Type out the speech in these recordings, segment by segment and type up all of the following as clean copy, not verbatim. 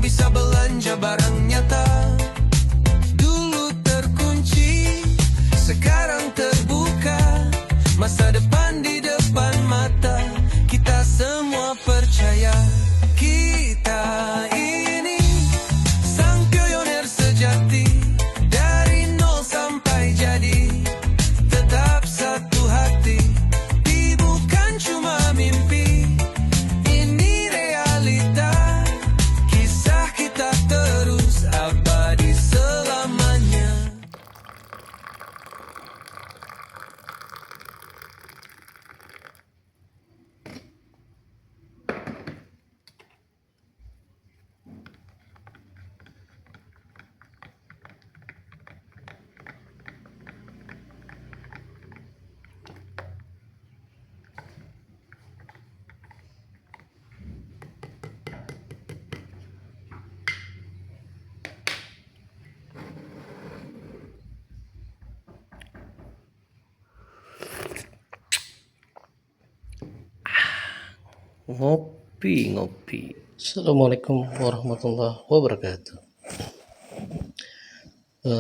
bisa belanja barang nyata. Dulu terkunci, sekarang terbuka. Masa depan di depan mata. Kita semua percaya kita ini sang pioner sejati. Dari nol sampai jadi, tetap satu hati. Ini bukan cuma mimpi, ini realita. Kisah kita terus abadi selamanya. Ngopi. Assalamualaikum warahmatullahi wabarakatuh.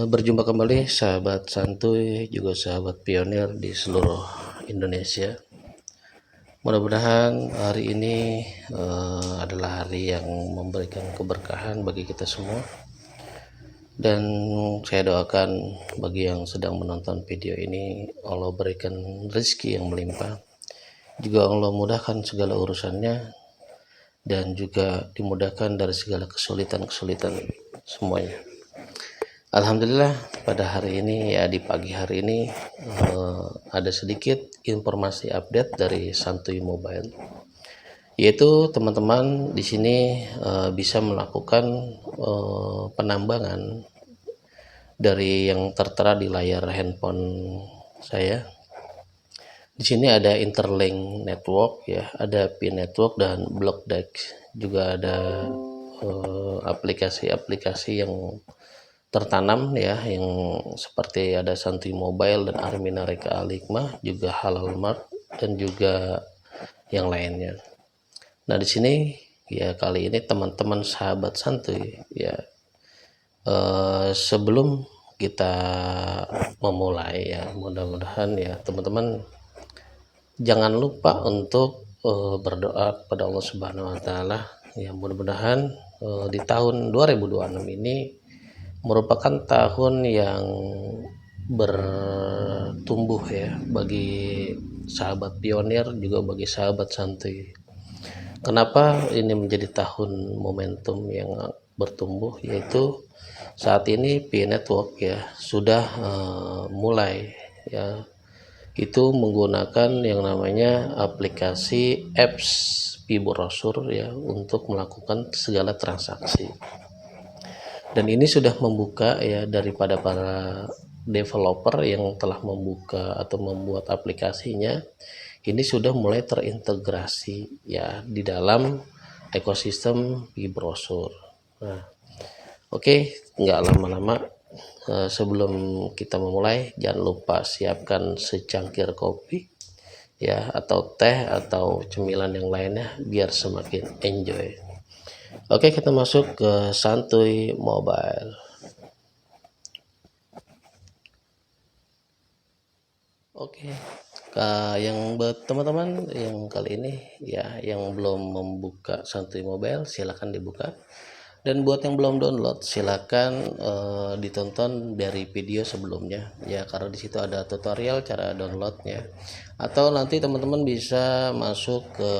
Berjumpa kembali sahabat santuy, juga sahabat pionir di seluruh Indonesia. Mudah-mudahan hari ini adalah hari yang memberikan keberkahan bagi kita semua. Dan saya doakan bagi yang sedang menonton video ini, Allah berikan rezeki yang melimpah. Juga Allah mudahkan segala urusannya, dan juga dimudahkan dari segala kesulitan-kesulitan semuanya. Alhamdulillah pada hari ini, ya di pagi hari ini ada sedikit informasi update dari Santuy Mobile, yaitu teman-teman di sini bisa melakukan penambangan dari yang tertera di layar handphone saya. Di sini ada Interlink Network, ya, ada Pi Network dan Blockdex. Juga ada aplikasi-aplikasi yang tertanam, ya, yang seperti ada Santuy Mobile dan Armina Reka Al-Hikmah, juga Halal Mart dan juga yang lainnya. Nah, di sini ya kali ini teman-teman sahabat santuy, ya, sebelum kita memulai, ya, mudah-mudahan ya teman-teman jangan lupa untuk berdoa kepada Allah Subhanahu wa taala, ya, mudah-mudahan di tahun 2026 ini merupakan tahun yang bertumbuh, ya, bagi sahabat pionir, juga bagi sahabat santuy. Kenapa ini menjadi tahun momentum yang bertumbuh? Yaitu saat ini Pi Network, ya, sudah mulai, ya, itu menggunakan yang namanya aplikasi apps Pi Brosur, ya, untuk melakukan segala transaksi. Dan ini sudah membuka, ya, daripada para developer yang telah membuka atau membuat aplikasinya, ini sudah mulai terintegrasi, ya, di dalam ekosistem Pi Brosur. Nah, oke, nggak lama-lama, sebelum kita memulai, jangan lupa siapkan secangkir kopi, ya, atau teh atau cemilan yang lainnya biar semakin enjoy. Oke, kita masuk ke Santuy Mobile. Oke, yang buat teman-teman yang kali ini, ya, yang belum membuka Santuy Mobile, silakan dibuka. Dan buat yang belum download, silakan ditonton dari video sebelumnya, ya, karena di situ ada tutorial cara downloadnya. Atau nanti teman-teman bisa masuk ke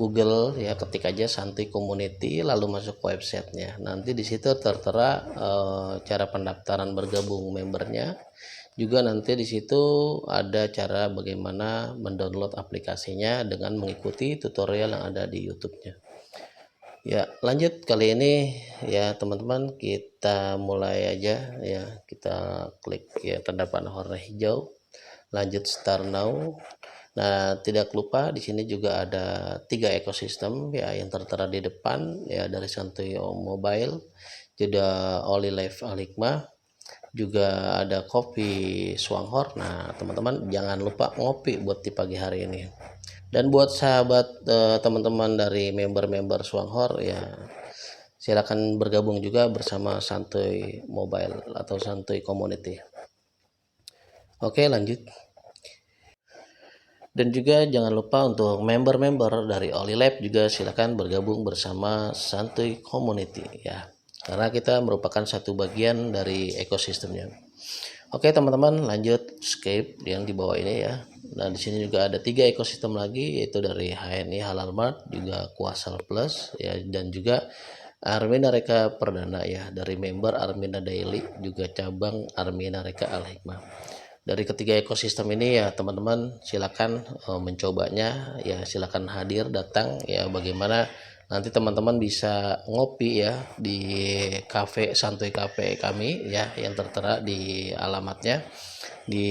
Google, ya, ketik aja Santuy Community lalu masuk ke websitenya. Nanti di situ tertera cara pendaftaran bergabung membernya. Juga nanti di situ ada cara bagaimana mendownload aplikasinya dengan mengikuti tutorial yang ada di YouTube-nya. Ya, lanjut kali ini, ya teman-teman, kita mulai aja, ya. Kita klik, ya, tanda panah warna hijau, lanjut start now. Nah, tidak lupa di sini juga ada 3 ekosistem, ya, yang tertera di depan, ya, dari Santuy Mobile, juga Oli Life Al-Hikmah, juga ada kopi Swanghor. Nah, teman-teman jangan lupa ngopi buat di pagi hari ini. Dan buat sahabat teman-teman dari member-member Swanghor, ya, silakan bergabung juga bersama Santuy Mobile atau Santuy Community. Oke, lanjut. Dan juga jangan lupa untuk member-member dari Olilab juga silakan bergabung bersama Santuy Community ya. Karena kita merupakan satu bagian dari ekosistemnya. Oke teman-teman, lanjut escape yang di bawah ini ya. Nah di sini juga ada 3 ekosistem lagi, yaitu dari HNI Halal Mart, juga Kuasal Plus ya, dan juga Armina Reka Perdana ya, dari member Armina Daily, juga cabang Armina Reka Al Hikmah. Dari ketiga ekosistem ini ya teman-teman silakan mencobanya ya, silakan hadir datang ya, bagaimana nanti teman-teman bisa ngopi ya di cafe Santuy Cafe kami ya, yang tertera di alamatnya di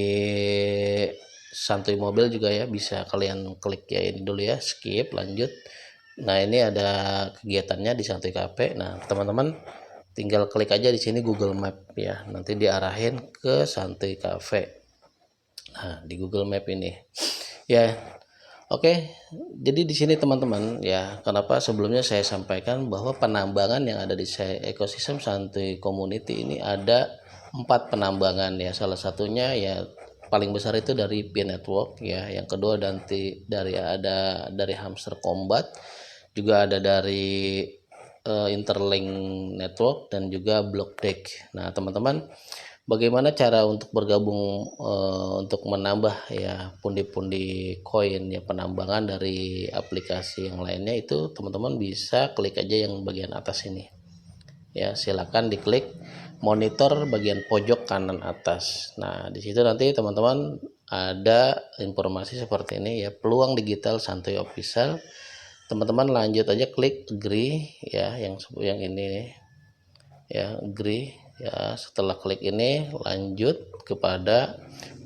Santuy Mobil juga ya, bisa kalian klik ya, ini dulu ya, skip lanjut. Nah ini ada kegiatannya di Santuy Cafe. Nah teman-teman tinggal klik aja di sini Google Map ya, nanti diarahin ke Santuy Cafe. Nah, di Google Map ini. Ya. Oke. Jadi di sini teman-teman ya, kenapa sebelumnya saya sampaikan bahwa penambangan yang ada di ekosistem Santuy Community ini ada 4 penambangan ya. Salah satunya ya paling besar itu dari Pi Network ya. Yang kedua ada dari Hamster Combat, juga ada dari Interlink Network, dan juga Block Deck. Nah, teman-teman, bagaimana cara untuk bergabung untuk menambah ya pundi-pundi koin ya, penambangan dari aplikasi yang lainnya, itu teman-teman bisa klik aja yang bagian atas ini ya, silakan diklik monitor bagian pojok kanan atas. Nah di situ nanti teman-teman ada informasi seperti ini ya, peluang digital Santuy Official. Teman-teman lanjut aja klik agree ya, yang ini nih ya, agree ya. Setelah klik ini lanjut kepada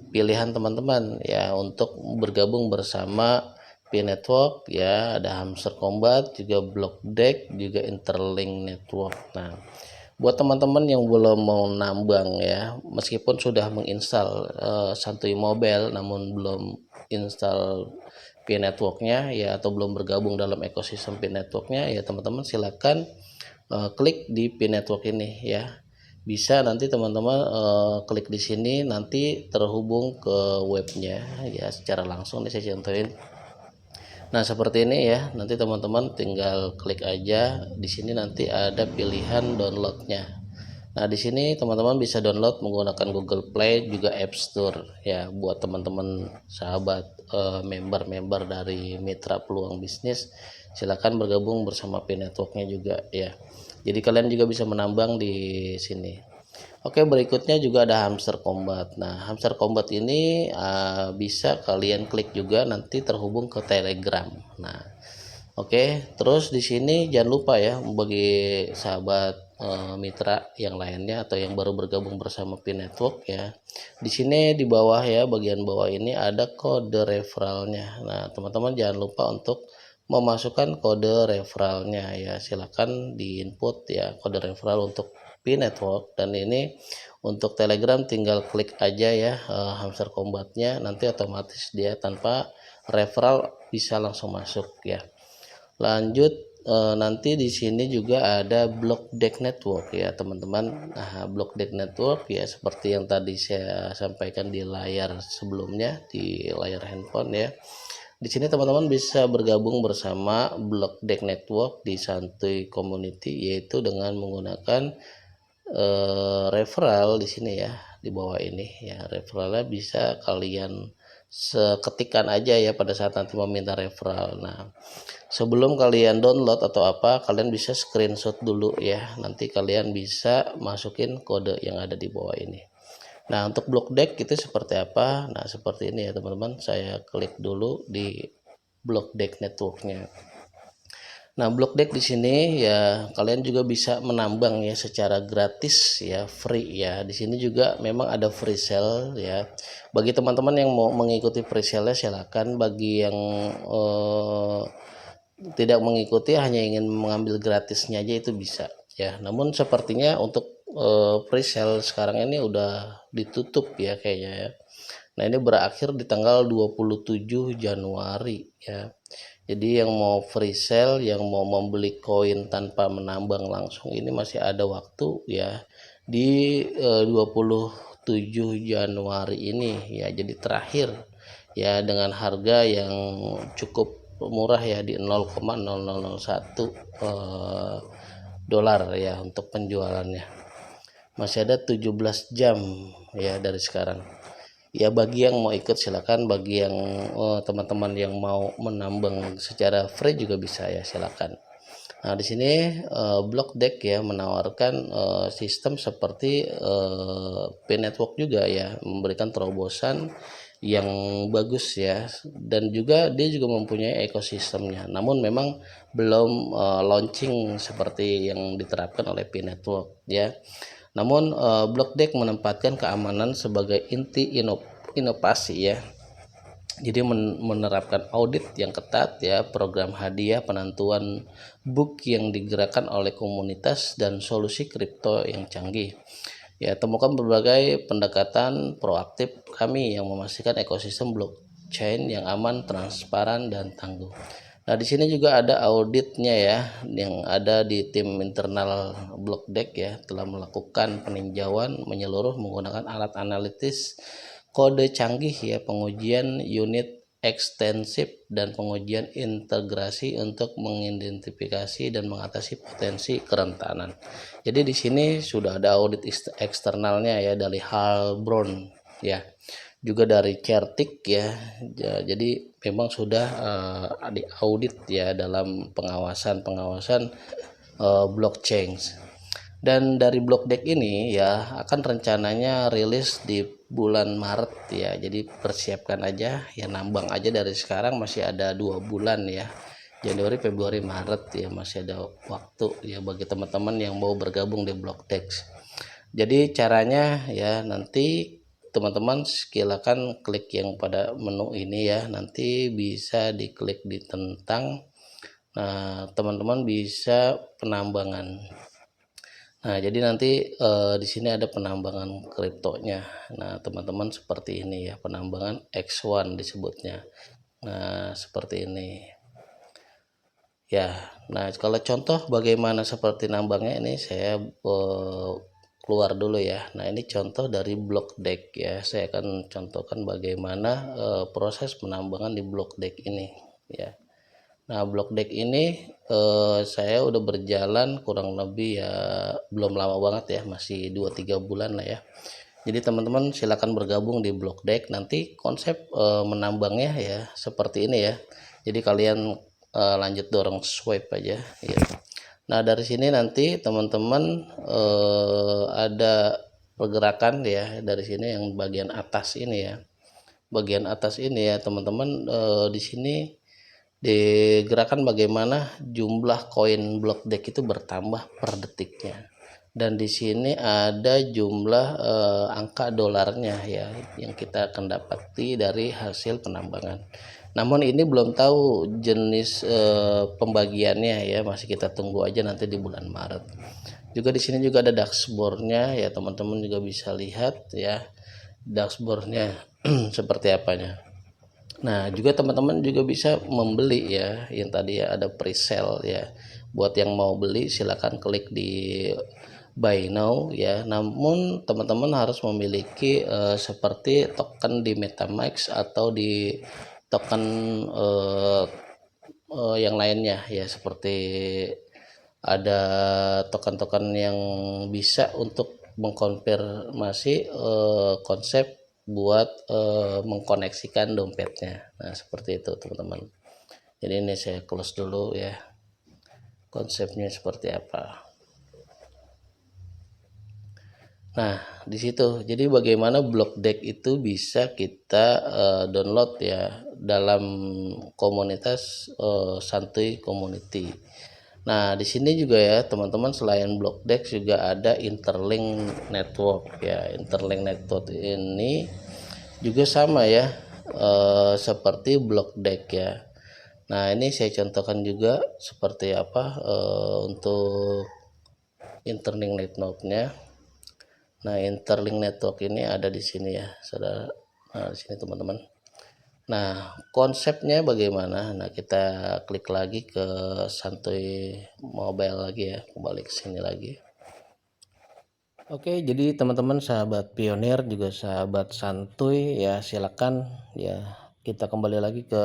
pilihan teman-teman ya untuk bergabung bersama Pi Network ya, ada Hamster Combat, juga Block Deck, juga Interlink Network. Nah buat teman-teman yang belum mau nambang ya, meskipun sudah menginstal Santuy Mobile namun belum install Pi Networknya ya, atau belum bergabung dalam ekosistem Pi Networknya ya, teman-teman silakan klik di Pi Network ini ya. Bisa nanti teman-teman klik di sini, nanti terhubung ke webnya ya secara langsung. Nih saya contohin. Nah seperti ini ya, nanti teman-teman tinggal klik aja di sini, nanti ada pilihan downloadnya. Nah di sini teman-teman bisa download menggunakan Google Play, juga App Store ya, buat teman-teman sahabat member-member dari Mitra Peluang Bisnis, silakan bergabung bersama Pi Networknya juga ya. Jadi kalian juga bisa menambang di sini. Oke, berikutnya juga ada Hamster Combat. Nah Hamster Combat ini bisa kalian klik juga, nanti terhubung ke Telegram. Nah oke, terus di sini jangan lupa ya, bagi sahabat mitra yang lainnya atau yang baru bergabung bersama Pi Network ya. Di sini di bawah ya, bagian bawah ini ada kode referralnya. Nah, teman-teman jangan lupa untuk memasukkan kode referralnya ya. Silakan diinput ya kode referral untuk Pi Network, dan ini untuk Telegram tinggal klik aja ya Hamster Combatnya, nanti otomatis dia tanpa referral bisa langsung masuk ya. Lanjut nanti di sini juga ada Block Deck Network ya teman-teman. Nah Block Deck Network ya seperti yang tadi saya sampaikan di layar sebelumnya, di layar handphone ya. Di sini teman-teman bisa bergabung bersama Block Deck Network di Santuy Community, yaitu dengan menggunakan referral di sini ya, di bawah ini ya. Referralnya bisa kalian seketikan aja ya pada saat nanti meminta referral. Nah sebelum kalian download atau apa, kalian bisa screenshot dulu ya, nanti kalian bisa masukin kode yang ada di bawah ini. Nah untuk Block Deck itu seperti apa? Nah seperti ini ya teman-teman, saya klik dulu di Block Deck Networknya. Nah Block Deck di sini ya kalian juga bisa menambang ya secara gratis ya, free ya. Di sini juga memang ada free sale ya. Bagi teman-teman yang mau mengikuti free sale silakan. Bagi yang tidak mengikuti, hanya ingin mengambil gratisnya aja, itu bisa ya. Namun sepertinya untuk free sale sekarang ini udah ditutup ya kayaknya ya. Nah ini berakhir di tanggal 27 Januari ya. Jadi yang mau free sale, yang mau membeli koin tanpa menambang langsung ini masih ada waktu ya di 27 Januari ini ya. Jadi terakhir ya dengan harga yang cukup murah ya di 0,0001 dolar ya untuk penjualannya. Masih ada 17 jam ya dari sekarang. Ya bagi yang mau ikut silakan, bagi yang teman-teman yang mau menambang secara free juga bisa ya, silakan. Nah, di sini Block Deck ya menawarkan sistem seperti P-Network juga ya, memberikan terobosan yang bagus ya, dan juga dia juga mempunyai ekosistemnya. Namun memang belum launching seperti yang diterapkan oleh P-Network ya. Namun Block Deck menempatkan keamanan sebagai inti inovasi ya. Jadi menerapkan audit yang ketat ya, program hadiah, penentuan book yang digerakkan oleh komunitas, dan solusi kripto yang canggih. Ya, temukan berbagai pendekatan proaktif kami yang memastikan ekosistem blockchain yang aman, transparan, dan tangguh. Nah, di sini juga ada auditnya ya, yang ada di tim internal Blockdeck ya, telah melakukan peninjauan menyeluruh menggunakan alat analitis kode canggih ya, pengujian unit ekstensif, dan pengujian integrasi untuk mengidentifikasi dan mengatasi potensi kerentanan. Jadi di sini sudah ada audit eksternalnya ya dari Hal Brown ya, juga dari Certik ya. Jadi memang sudah diaudit ya dalam pengawasan blockchain. Dan dari Blockdeck ini ya akan rencananya rilis di bulan Maret ya. Jadi persiapkan aja ya, nambang aja dari sekarang, masih ada 2 bulan ya. Januari, Februari, Maret ya, masih ada waktu ya bagi teman-teman yang mau bergabung di Blockdeck. Jadi caranya ya, nanti teman-teman silakan klik yang pada menu ini ya, nanti bisa diklik di tentang. Nah, teman-teman bisa penambangan. Nah, jadi nanti di sini ada penambangan kriptonya. Nah, teman-teman seperti ini ya, penambangan X1 disebutnya. Nah, seperti ini. Ya, nah kalau contoh bagaimana seperti nambangnya ini saya keluar dulu ya. Nah, ini contoh dari Blockdeck ya. Saya akan contohkan bagaimana proses penambangan di Blockdeck ini ya. Nah, Blockdeck ini saya udah berjalan kurang lebih ya, belum lama banget ya, masih 2-3 bulan lah ya. Jadi teman-teman silakan bergabung di Blockdeck. Nanti konsep menambangnya ya seperti ini ya. Jadi kalian lanjut dorong swipe aja ya. Nah, dari sini nanti teman-teman ada pergerakan ya dari sini yang bagian atas ini ya. Bagian atas ini ya teman-teman, di sini digerakkan bagaimana jumlah koin Blockdeck itu bertambah per detiknya, dan di sini ada jumlah angka dolarnya ya yang kita akan dapati dari hasil penambangan. Namun ini belum tahu jenis pembagiannya ya, masih kita tunggu aja nanti di bulan Maret. Juga di sini juga ada dashboardnya ya, teman-teman juga bisa lihat ya dashboardnya seperti apanya. Nah, juga teman-teman juga bisa membeli ya, yang tadi ya ada pre-sale ya. Buat yang mau beli silakan klik di buy now ya. Namun teman-teman harus memiliki seperti token di MetaMask atau di token yang lainnya ya, seperti ada token-token yang bisa untuk mengkonfirmasi konsep buat mengkoneksikan dompetnya. Nah, seperti itu teman-teman. Jadi ini saya close dulu ya, konsepnya seperti apa. Nah, di situ jadi bagaimana Blockdeck itu bisa kita download ya dalam komunitas Santuy Community. Nah, di sini juga ya teman-teman, selain Blockdeck juga ada Interlink Network ya. Interlink Network ini juga sama ya seperti Blockdeck ya. Nah, ini saya contohkan juga seperti apa untuk Interlink Network-nya. Nah, Interlink Network ini ada di sini ya, saudara. Nah, di sini teman-teman. Nah, konsepnya bagaimana? Nah, kita klik lagi ke Santuy Mobile lagi ya, kembali ke sini lagi. Oke, jadi teman-teman sahabat pionir juga sahabat santuy ya, silakan ya kita kembali lagi ke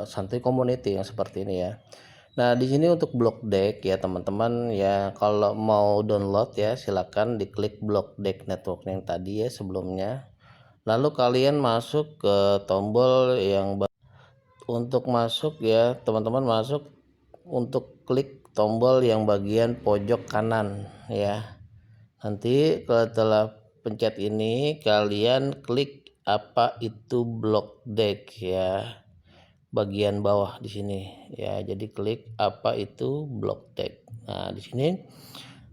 santuy community yang seperti ini ya. Nah, di sini untuk block deck ya teman-teman ya, kalau mau download ya silakan diklik block deck network yang tadi ya sebelumnya. Lalu kalian masuk ke tombol yang untuk masuk ya teman-teman, masuk untuk klik tombol yang bagian pojok kanan ya. Nanti setelah pencet ini kalian klik apa itu block deck ya, bagian bawah di sini ya. Jadi klik apa itu block deck. Nah, di sini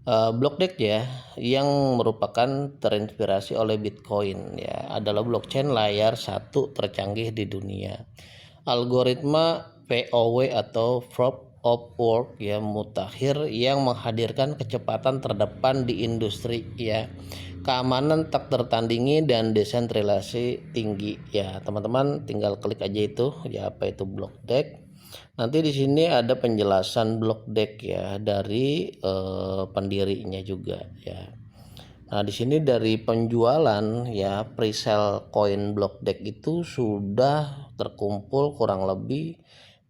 block deck ya yang merupakan terinspirasi oleh Bitcoin ya, adalah blockchain layar satu tercanggih di dunia. Algoritma POW atau Proof of Work ya mutakhir yang menghadirkan kecepatan terdepan di industri ya, keamanan tak tertandingi dan desentralisasi tinggi ya. Teman-teman tinggal klik aja itu ya apa itu block deck. Nanti di sini ada penjelasan block deck ya dari pendirinya juga ya. Nah, di sini dari penjualan ya presale koin block deck itu sudah terkumpul kurang lebih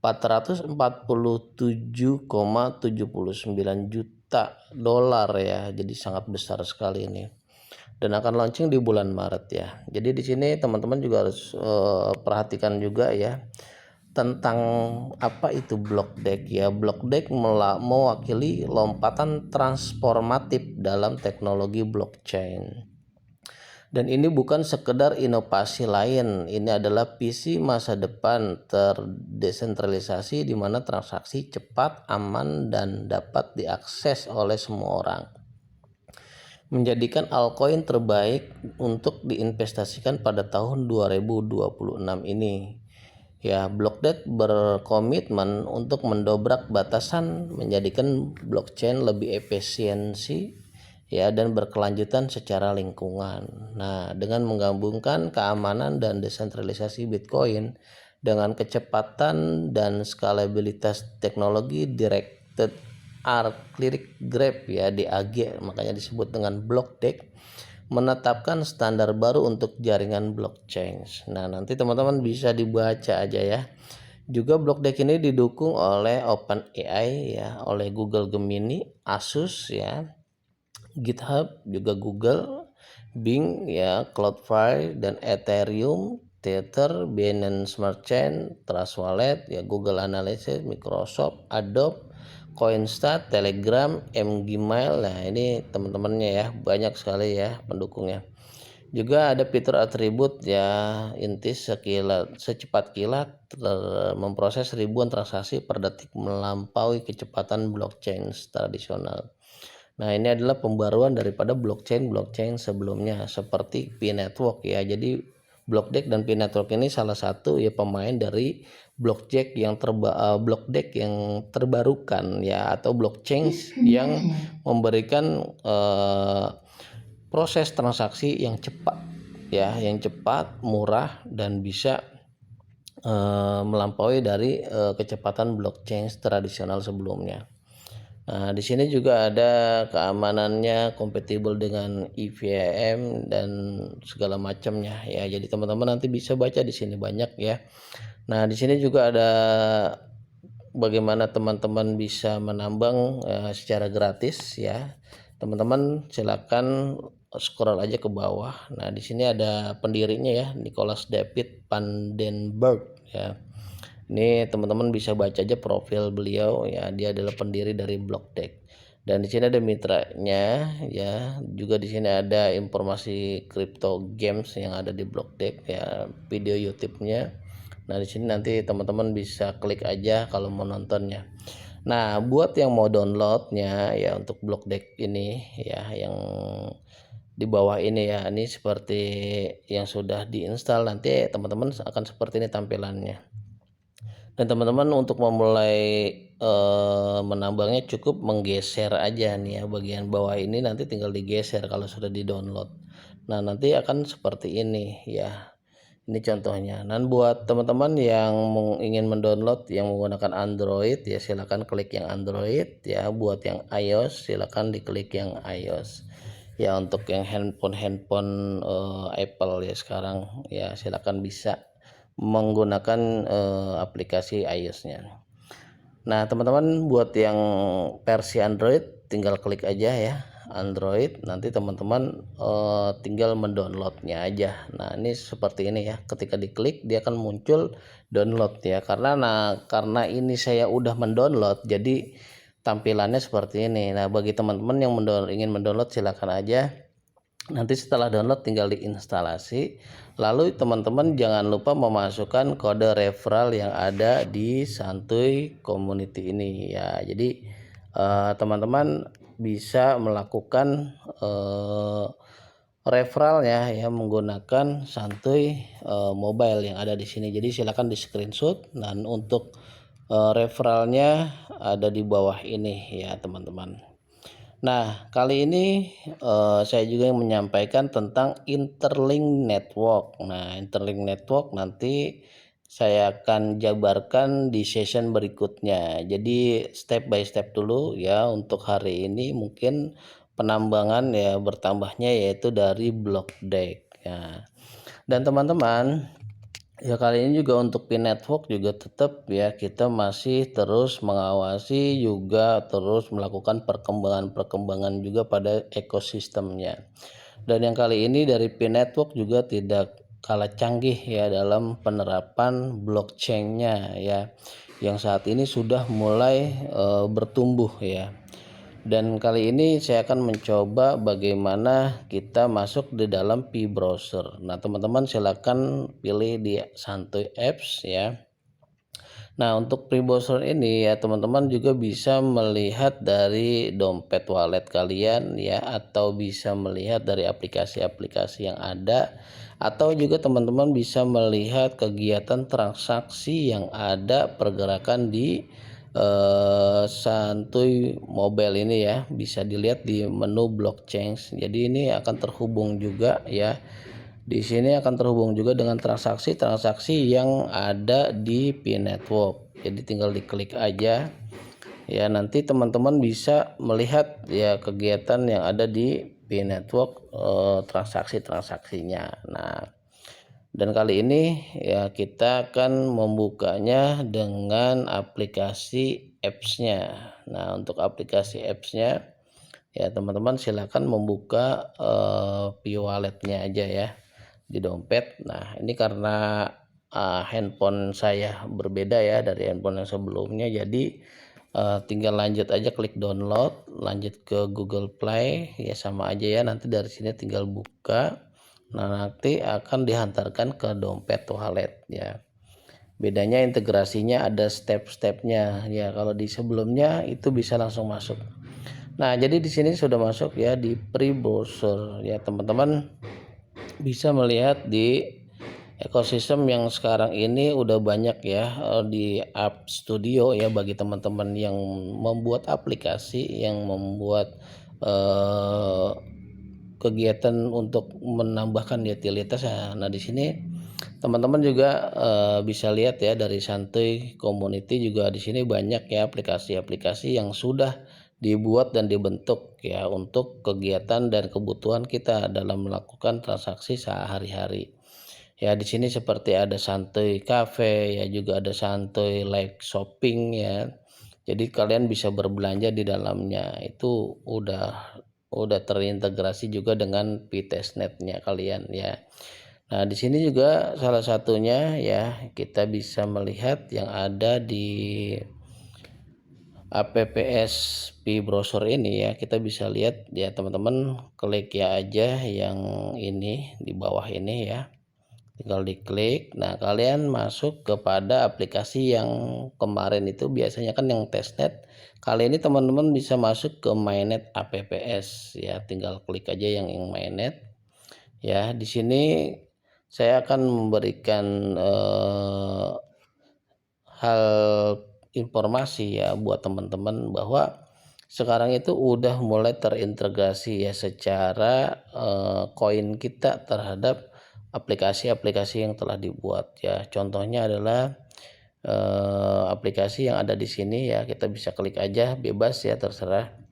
447,79 juta dolar ya. Jadi sangat besar sekali ini. Dan akan launching di bulan Maret ya. Jadi di sini teman-teman juga harus perhatikan juga ya tentang apa itu block deck ya. Block deck mewakili lompatan transformatif dalam teknologi blockchain. Dan ini bukan sekedar inovasi lain, ini adalah visi masa depan terdesentralisasi di mana transaksi cepat, aman, dan dapat diakses oleh semua orang. Menjadikan altcoin terbaik untuk diinvestasikan pada tahun 2026 ini. Ya, BlockDeck berkomitmen untuk mendobrak batasan, menjadikan blockchain lebih efisiensi ya dan berkelanjutan secara lingkungan. Nah, dengan menggabungkan keamanan dan desentralisasi Bitcoin dengan kecepatan dan skalabilitas teknologi Directed Acyclic Graph ya DAG, makanya disebut dengan BlockDeck, menetapkan standar baru untuk jaringan blockchain. Nah, nanti teman-teman bisa dibaca aja ya. Juga BlockDeck ini didukung oleh OpenAI ya, oleh Google Gemini, Asus ya, GitHub, juga Google, Bing ya, Cloudflare dan Ethereum, Tether, Binance Smart Chain, Trust Wallet ya, Google Analytics, Microsoft, Adobe, Coinstar, Telegram, Gmail. Nah, ini teman-temannya ya, banyak sekali ya pendukungnya. Juga ada fitur atribut ya, inti secepat kilat memproses ribuan transaksi per detik melampaui kecepatan blockchain tradisional. Nah, ini adalah pembaruan daripada blockchain sebelumnya seperti P-Network ya. Jadi BlockDeck dan P-Network ini salah satu ya pemain dari BlockDeck yang terbarukan ya, atau blockchain yang memberikan proses transaksi yang cepat ya, yang cepat, murah, dan bisa melampaui dari kecepatan blockchain tradisional sebelumnya. Nah, di sini juga ada keamanannya, kompatibel dengan EVM dan segala macamnya ya. Jadi teman-teman nanti bisa baca di sini banyak ya. Nah, di sini juga ada bagaimana teman-teman bisa menambang secara gratis ya. Teman-teman silakan scroll aja ke bawah. Nah, di sini ada pendirinya ya, Nicholas David Vandenberg ya. Ini teman-teman bisa baca aja profil beliau ya, dia adalah pendiri dari BlockDeck. Dan di sini ada mitranya ya, juga di sini ada informasi crypto games yang ada di BlockDeck ya, video YouTube-nya. Nah, di sini nanti teman-teman bisa klik aja kalau mau nontonnya. Nah, buat yang mau downloadnya ya untuk BlockDeck ini ya, yang di bawah ini ya, ini seperti yang sudah diinstal, nanti teman-teman akan seperti ini tampilannya. Dan teman-teman untuk memulai menambangnya cukup menggeser aja nih ya, bagian bawah ini nanti tinggal digeser kalau sudah di download. Nah, nanti akan seperti ini ya. Ini contohnya. Dan buat teman-teman yang ingin mendownload yang menggunakan Android ya silakan klik yang Android ya. Buat yang iOS silakan diklik yang iOS. Ya untuk yang handphone Apple ya sekarang ya silakan bisa menggunakan aplikasi iOS-nya. Nah, teman-teman buat yang versi Android tinggal klik aja ya Android, nanti teman-teman tinggal mendownloadnya aja. Nah, ini seperti ini ya. Ketika diklik dia akan muncul download ya. Karena ini saya udah mendownload jadi tampilannya seperti ini. Nah, bagi teman-teman yang ingin mendownload silakan aja. Nanti setelah download tinggal diinstalasi. Lalu teman-teman jangan lupa memasukkan kode referral yang ada di Santuy Community ini ya. Jadi teman-teman bisa melakukan referralnya ya menggunakan Santuy Mobile yang ada di sini. Jadi silakan di screenshot dan untuk referralnya ada di bawah ini ya teman-teman. Nah, kali ini saya juga yang menyampaikan tentang Interlink Network. Nah, Interlink Network nanti saya akan jabarkan di session berikutnya. Jadi step by step dulu ya untuk hari ini mungkin penambangan ya bertambahnya yaitu dari block DEX. Ya. Dan teman-teman ya kali ini juga untuk pin network juga tetap ya kita masih terus mengawasi juga terus melakukan perkembangan juga pada ekosistemnya. Dan yang kali ini dari pin network juga tidak kalah canggih ya dalam penerapan blockchain-nya ya yang saat ini sudah mulai bertumbuh ya. Dan kali ini saya akan mencoba bagaimana kita masuk di dalam P-browser. Nah, teman-teman silakan pilih di Santuy Apps ya. Nah, untuk P-browser ini ya teman-teman juga bisa melihat dari dompet wallet kalian ya atau bisa melihat dari aplikasi-aplikasi yang ada atau juga teman-teman bisa melihat kegiatan transaksi yang ada pergerakan di Santuy Mobile ini ya, bisa dilihat di menu blockchain. Jadi ini akan terhubung juga ya. Di sini akan terhubung juga dengan transaksi-transaksi yang ada di Pi Network. Jadi tinggal diklik aja ya, nanti teman-teman bisa melihat ya kegiatan yang ada di Pi Network transaksi-transaksinya. Nah, dan kali ini ya kita akan membukanya dengan aplikasi apps-nya. Nah, untuk aplikasi apps-nya ya teman-teman silakan membuka P-wallet-nya aja ya di dompet. Nah, ini karena handphone saya berbeda ya dari handphone yang sebelumnya, jadi tinggal lanjut aja klik download, lanjut ke Google Play ya sama aja ya, nanti dari sini tinggal buka. Nah, nanti akan dihantarkan ke dompet wallet ya. Bedanya integrasinya ada step-stepnya ya. Kalau di sebelumnya itu bisa langsung masuk. Nah, jadi di sini sudah masuk ya di pre-browser ya teman-teman bisa melihat di ekosistem yang sekarang ini udah banyak ya di App Studio ya bagi teman-teman yang membuat aplikasi yang membuat kegiatan untuk menambahkan utilitas. Nah, di sini teman-teman juga bisa lihat ya dari Santuy Community juga di sini banyak ya aplikasi-aplikasi yang sudah dibuat dan dibentuk ya untuk kegiatan dan kebutuhan kita dalam melakukan transaksi sehari-hari. Ya di sini seperti ada Santuy Cafe ya juga ada Santuy Live Shopping ya. Jadi kalian bisa berbelanja di dalamnya. Itu udah terintegrasi juga dengan P-testnet-nya kalian ya. Nah, di sini juga salah satunya ya kita bisa melihat yang ada di apps P-browser ini ya. Kita bisa lihat ya teman-teman, klik ya aja yang ini di bawah ini ya. Tinggal diklik. Nah, kalian masuk kepada aplikasi yang kemarin itu biasanya kan yang testnet. Kali ini teman-teman bisa masuk ke mainnet apps ya. Tinggal klik aja yang mainnet. Ya, di sini saya akan memberikan hal informasi ya buat teman-teman bahwa sekarang itu udah mulai terintegrasi ya secara koin kita terhadap aplikasi-aplikasi yang telah dibuat ya. Contohnya adalah aplikasi yang ada di sini ya, kita bisa klik aja, bebas ya, terserah.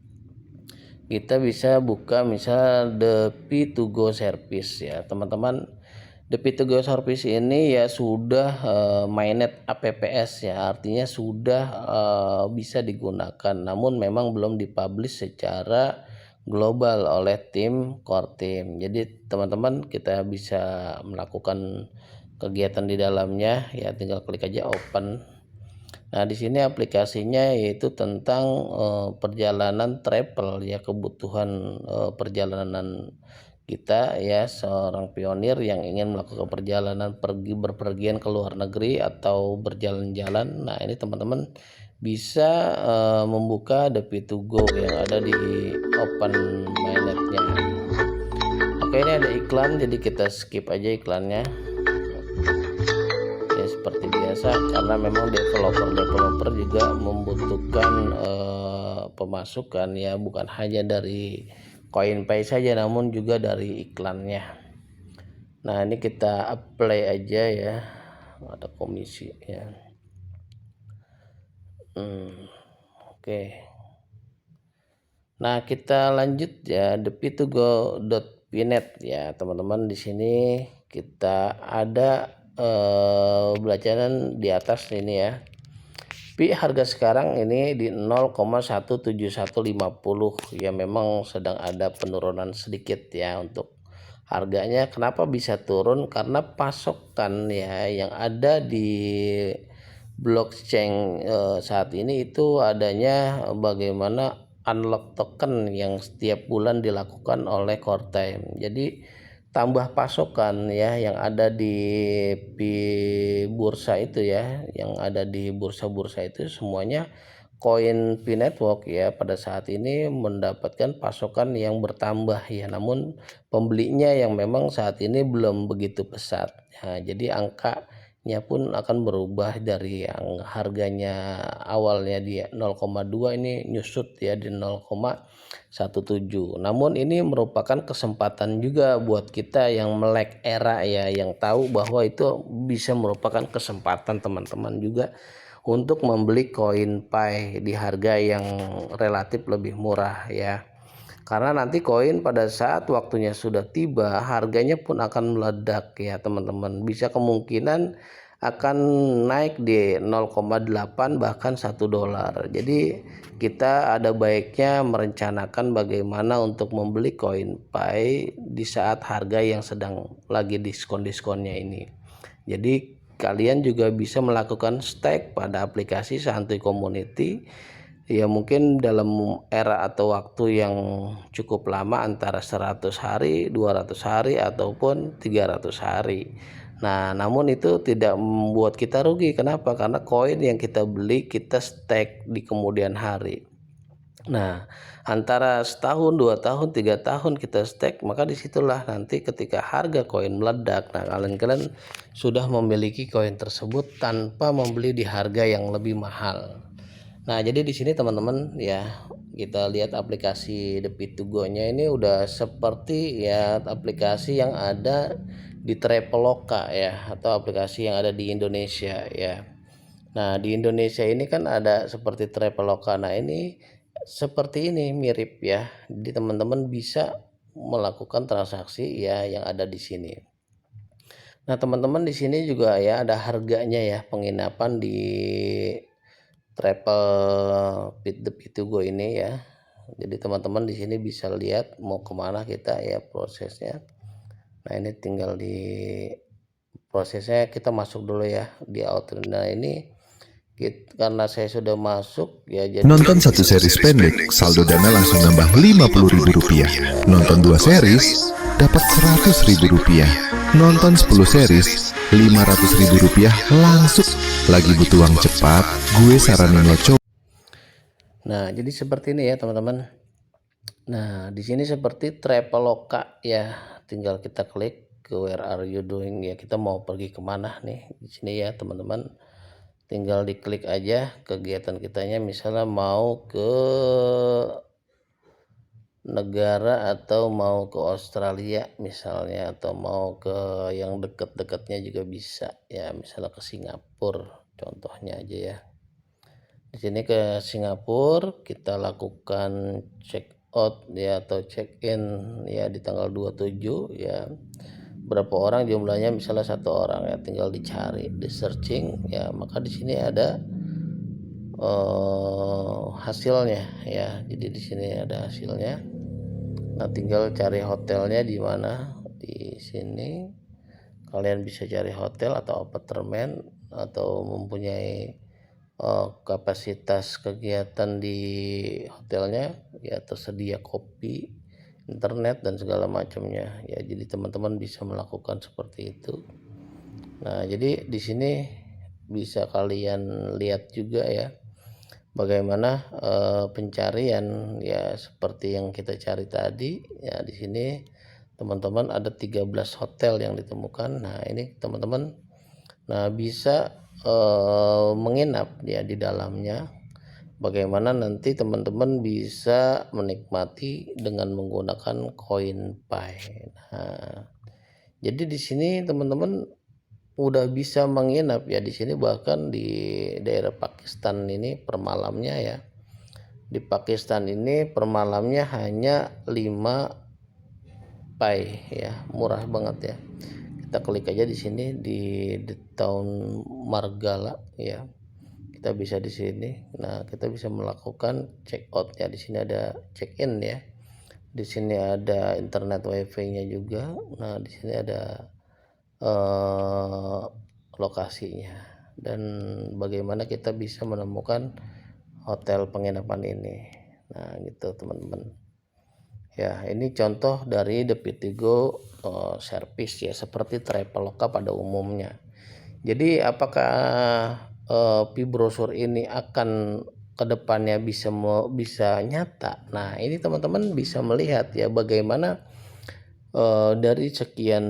Kita bisa buka misal The P2Go service ya teman-teman. The P2Go service ini ya sudah mainnet apps ya, artinya sudah bisa digunakan, namun memang belum dipublish secara global oleh tim core team. Jadi teman-teman kita bisa melakukan kegiatan di dalamnya ya, tinggal klik aja open. Nah, di sini aplikasinya yaitu tentang perjalanan travel ya, kebutuhan perjalanan kita ya, seorang pionir yang ingin melakukan perjalanan berpergian ke luar negeri atau berjalan-jalan. Nah, ini teman-teman bisa membuka The P2Go yang ada di open mainnet-nya. Oke, ini ada iklan, jadi kita skip aja iklannya. Seperti biasa, karena memang developer juga membutuhkan pemasukan ya, bukan hanya dari CoinPay saja namun juga dari iklannya. Nah, ini kita apply aja ya, ada komisi ya. Oke. Nah, kita lanjut ya, thep2go.pnet ya teman-teman. Di sini kita ada belajaran di atas ini ya. Pi harga sekarang ini di 0,17150 ya, memang sedang ada penurunan sedikit ya untuk harganya. Kenapa bisa turun? Karena pasokan ya yang ada di blockchain saat ini itu adanya bagaimana unlock token yang setiap bulan dilakukan oleh core team. Jadi tambah pasokan ya yang ada di bursa itu ya, yang ada di bursa-bursa itu semuanya koin Pi Network ya pada saat ini mendapatkan pasokan yang bertambah ya, namun pembelinya yang memang saat ini belum begitu pesat ya, jadi angkanya pun akan berubah dari yang harganya awalnya di 0,2 ini nyusut ya di 0,17. Namun ini merupakan kesempatan juga buat kita yang melek era ya, yang tahu bahwa itu bisa merupakan kesempatan teman-teman juga untuk membeli koin Pi di harga yang relatif lebih murah ya. Karena nanti koin pada saat waktunya sudah tiba harganya pun akan meledak ya teman-teman. Bisa kemungkinan akan naik di 0,8 bahkan $1. Jadi kita ada baiknya merencanakan bagaimana untuk membeli koin Pi di saat harga yang sedang lagi diskon-diskonnya ini. Jadi kalian juga bisa melakukan stake pada aplikasi Santuy Community ya, mungkin dalam era atau waktu yang cukup lama antara 100 hari, 200 hari ataupun 300 hari. Nah, namun itu tidak membuat kita rugi. Kenapa? Karena koin yang kita beli kita stake di kemudian hari. Nah, antara setahun, 2 tahun, 3 tahun kita stake, maka disitulah nanti ketika harga koin meledak, nah kalian sudah memiliki koin tersebut tanpa membeli di harga yang lebih mahal. Nah, jadi di sini teman-teman ya, kita lihat aplikasi The P2Go-nya ini udah seperti ya aplikasi yang ada di Traveloka ya, atau aplikasi yang ada di Indonesia ya. Nah, di Indonesia ini kan ada seperti Traveloka. Nah, ini seperti ini mirip ya. Jadi teman-teman bisa melakukan transaksi ya yang ada di sini. Nah, teman-teman di sini juga ya ada harganya ya, penginapan di travel The P2Go ini ya. Jadi teman-teman di sini bisa lihat mau kemana kita ya prosesnya. Nah, ini tinggal di prosesnya kita masuk dulu ya di outline. Nah, ini karena saya sudah masuk ya, jadi nonton satu series pendek saldo dana langsung nambah Rp50.000. Nonton 2 series dapat Rp100.000. Nonton 10 series Rp500.000 langsung. Lagi butuh uang cepat, gue saranin lo coba. Nah, jadi seperti ini ya teman-teman. Nah, di sini seperti Traveloka ya, tinggal kita klik ke where are you doing ya, kita mau pergi kemana nih di sini ya teman-teman. Tinggal diklik aja kegiatan kitanya, misalnya mau ke negara atau mau ke Australia misalnya, atau mau ke yang deket-deketnya juga bisa ya, misalnya ke Singapura contohnya aja ya. Di sini ke Singapura kita lakukan check out ya atau check in ya di tanggal 27 ya. Berapa orang jumlahnya, misalnya 1 orang ya, tinggal dicari, di searching ya, maka di sini ada hasilnya ya. Jadi di sini ada hasilnya. Nah, tinggal cari hotelnya di mana. Di sini kalian bisa cari hotel atau apartemen atau mempunyai kapasitas kegiatan di hotelnya ya, tersedia kopi, internet dan segala macamnya ya. Jadi teman-teman bisa melakukan seperti itu. Nah, jadi di sini bisa kalian lihat juga ya bagaimana pencarian ya, seperti yang kita cari tadi ya. Di sini teman-teman ada 13 hotel yang ditemukan. Nah, ini teman-teman bisa menginap ya di dalamnya. Bagaimana nanti teman-teman bisa menikmati dengan menggunakan Koinpay. Nah, jadi di sini teman-teman udah bisa menginap ya di sini, bahkan di daerah Pakistan ini per malamnya ya. Di Pakistan ini per malamnya hanya 5 pay ya, murah banget ya. Kita klik aja di sini di The Town Margala ya. Kita bisa di sini. Nah, kita bisa melakukan check out ya. Di sini ada check in ya. Di sini ada internet wifi-nya juga. Nah, di sini ada lokasinya dan bagaimana kita bisa menemukan hotel penginapan ini. Nah, gitu teman-teman. Ya, ini contoh dari The Pitigo service ya, seperti Traveloka pada umumnya. Jadi apakah Pi-brosur ini akan kedepannya bisa nyata? Nah, ini teman-teman bisa melihat ya bagaimana dari sekian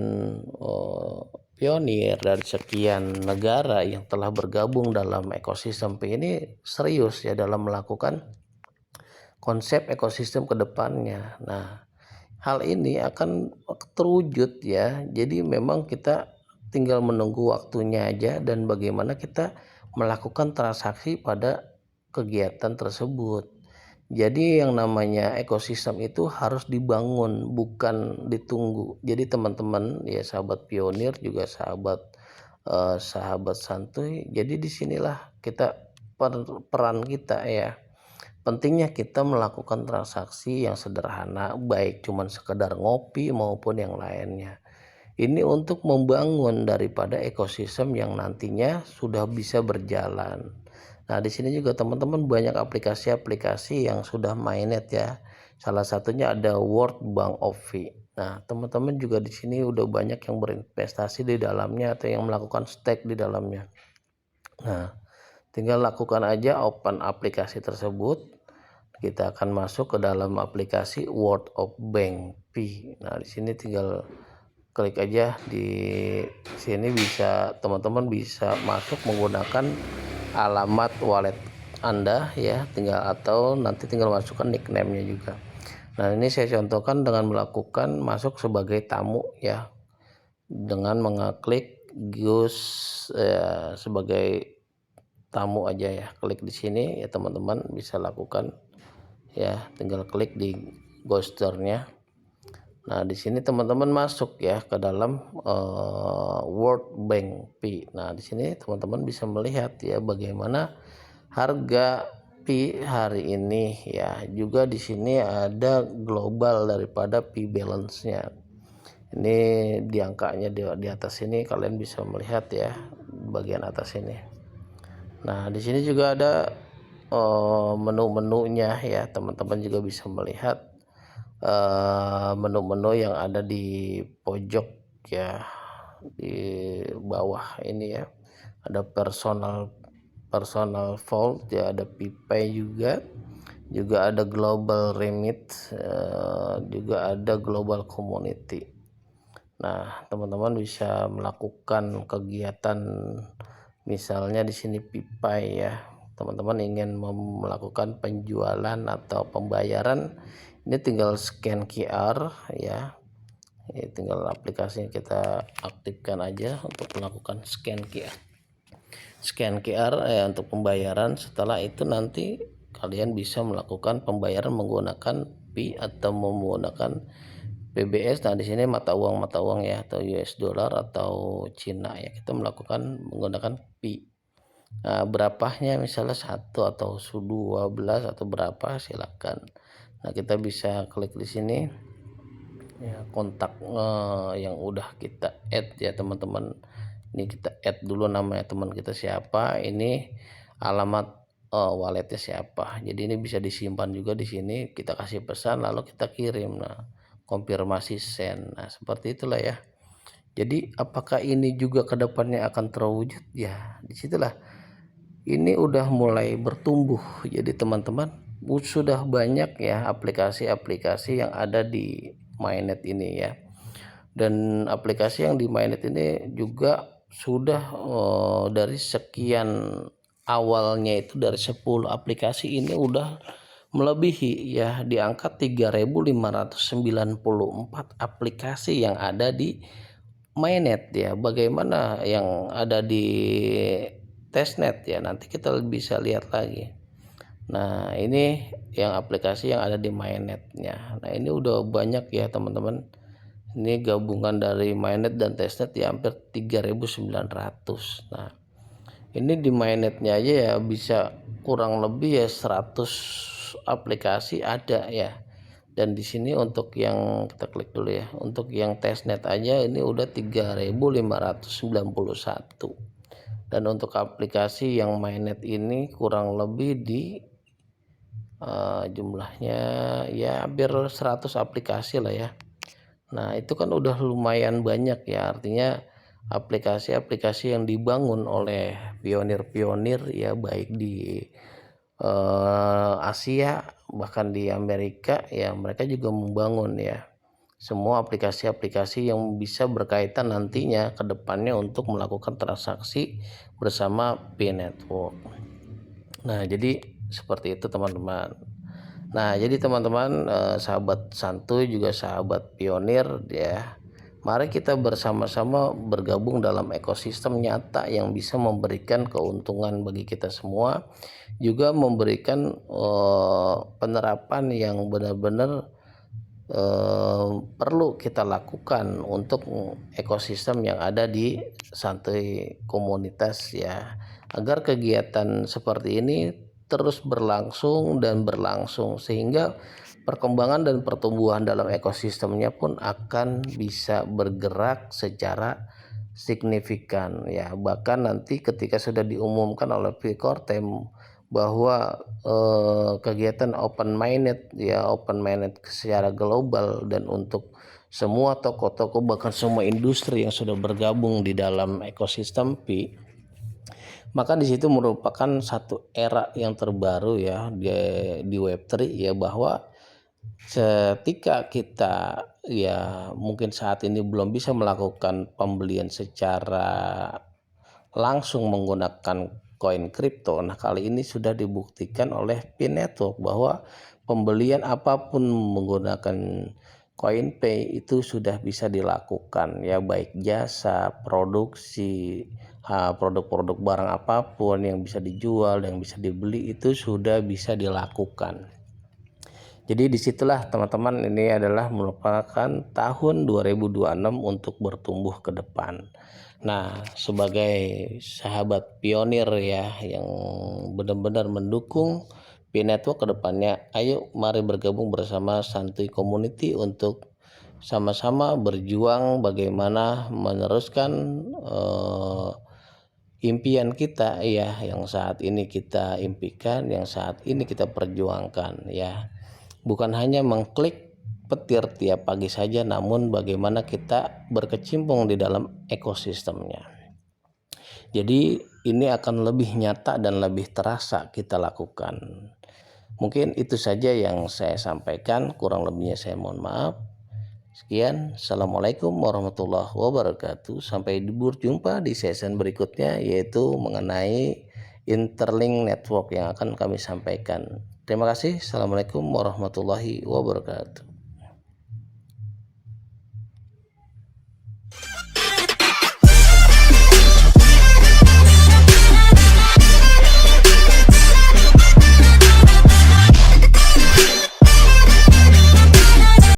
pionir, dari sekian negara yang telah bergabung dalam ekosistem Pi ini serius ya dalam melakukan konsep ekosistem ke depannya. Nah, hal ini akan terwujud ya. Jadi memang kita tinggal menunggu waktunya aja dan bagaimana kita melakukan transaksi pada kegiatan tersebut. Jadi yang namanya ekosistem itu harus dibangun, bukan ditunggu. Jadi teman-teman ya, sahabat pionir juga sahabat santuy. Jadi disinilah kita peran kita ya. Pentingnya kita melakukan transaksi yang sederhana, baik cuman sekedar ngopi maupun yang lainnya. Ini untuk membangun daripada ekosistem yang nantinya sudah bisa berjalan. Nah, di sini juga teman-teman banyak aplikasi-aplikasi yang sudah mainnet ya. Salah satunya ada World Bank of Pi. Nah, teman-teman juga di sini udah banyak yang berinvestasi di dalamnya atau yang melakukan stake di dalamnya. Nah, tinggal lakukan aja open aplikasi tersebut. Kita akan masuk ke dalam aplikasi World of Bank Pi. Nah, di sini tinggal klik aja. Di sini bisa teman-teman bisa masuk menggunakan alamat wallet Anda ya, atau nanti tinggal masukkan nickname-nya juga. Nah, ini saya contohkan dengan melakukan masuk sebagai tamu ya, dengan mengeklik use sebagai tamu aja ya. Klik di sini ya, teman-teman bisa lakukan ya, tinggal klik di ghoster-nya. Nah, di sini teman-teman masuk ya ke dalam World Bank Pi. Nah, di sini teman-teman bisa melihat ya bagaimana harga Pi hari ini ya. Juga di sini ada global daripada Pi balance-nya. Ini di angkanya di atas ini kalian bisa melihat ya, bagian atas ini. Nah, di sini juga ada menu-menunya ya. Teman-teman juga bisa melihat menu-menu yang ada di pojok ya, di bawah ini ya. Ada personal vault ya, ada PayPay juga ada global remit, juga ada global community. Nah, teman-teman bisa melakukan kegiatan misalnya di sini PayPay ya. Teman-teman ingin melakukan penjualan atau pembayaran Ini tinggal scan QR ya. Ini tinggal aplikasinya kita aktifkan aja untuk melakukan scan QR. Scan QR untuk pembayaran. Setelah itu nanti kalian bisa melakukan pembayaran menggunakan Pi atau menggunakan PBS. Nah, di sini mata uang ya, atau US dollar atau Cina ya. Kita melakukan menggunakan Pi. Nah, berapanya misalnya 1 atau 12 atau berapa silakan. Nah, kita bisa klik di sini ya, kontak yang udah kita add ya teman-teman. Ini kita add dulu namanya teman kita siapa, ini alamat walletnya siapa. Jadi ini bisa disimpan juga di sini, kita kasih pesan lalu kita kirim. Nah, konfirmasi send. Nah, seperti itulah ya. Jadi apakah ini juga kedepannya akan terwujud ya, disitulah ini udah mulai bertumbuh. Jadi teman-teman sudah banyak ya aplikasi-aplikasi yang ada di Mynet ini ya, dan aplikasi yang di Mynet ini juga sudah dari sekian awalnya itu dari 10 aplikasi ini udah melebihi ya, di angka 3.594 aplikasi yang ada di Mynet ya. Bagaimana yang ada di testnet ya, nanti kita bisa lihat lagi. Nah, ini yang aplikasi yang ada di Mynetnya. Nah, ini udah banyak ya teman-teman. Ini gabungan dari Mynet dan testnet ya, hampir 3.900. Nah, ini di Mynetnya aja ya bisa kurang lebih ya 100 aplikasi ada ya. Dan di sini untuk yang kita klik dulu ya, untuk yang testnet aja ini udah 3.591. Dan untuk aplikasi yang Mynet ini kurang lebih di jumlahnya ya hampir 100 aplikasi lah ya. Nah, itu kan udah lumayan banyak ya, artinya aplikasi-aplikasi yang dibangun oleh pionir-pionir ya, baik di Asia bahkan di Amerika ya, mereka juga membangun ya semua aplikasi-aplikasi yang bisa berkaitan nantinya ke depannya untuk melakukan transaksi bersama Pi Network. Nah, jadi seperti itu teman-teman. Nah, jadi teman-teman sahabat santuy juga sahabat pionir ya, mari kita bersama-sama bergabung dalam ekosistem nyata yang bisa memberikan keuntungan bagi kita semua, juga memberikan penerapan yang benar-benar perlu kita lakukan untuk ekosistem yang ada di santuy komunitas ya, agar kegiatan seperti ini terus berlangsung dan berlangsung, sehingga perkembangan dan pertumbuhan dalam ekosistemnya pun akan bisa bergerak secara signifikan ya. Bahkan nanti ketika sudah diumumkan oleh Pikortem bahwa kegiatan Open Mynet ya, Open Mynet secara global dan untuk semua toko-toko bahkan semua industri yang sudah bergabung di dalam ekosistem Pi, maka di situ merupakan satu era yang terbaru ya di Web3 ya, bahwa ketika kita ya mungkin saat ini belum bisa melakukan pembelian secara langsung menggunakan koin kripto. Nah, kali ini sudah dibuktikan oleh Pi Network bahwa pembelian apapun menggunakan CoinPay itu sudah bisa dilakukan ya, baik jasa, produksi, produk-produk barang apapun yang bisa dijual, yang bisa dibeli itu sudah bisa dilakukan. Jadi disitulah teman-teman, ini adalah merupakan tahun 2026 untuk bertumbuh ke depan. Nah, sebagai sahabat pionir ya yang benar-benar mendukung Pi Network ke depannya, ayo mari bergabung bersama Santuy Community untuk sama-sama berjuang bagaimana meneruskan impian kita ya, yang saat ini kita impikan, yang saat ini kita perjuangkan ya. Bukan hanya mengklik petir tiap pagi saja, namun bagaimana kita berkecimpung di dalam ekosistemnya. Jadi ini akan lebih nyata dan lebih terasa kita lakukan. Mungkin itu saja yang saya sampaikan, kurang lebihnya saya mohon maaf. Sekian, assalamualaikum warahmatullahi wabarakatuh. Sampai berjumpa di session berikutnya, yaitu mengenai Interlink Network yang akan kami sampaikan. Terima kasih. Assalamualaikum warahmatullahi wabarakatuh.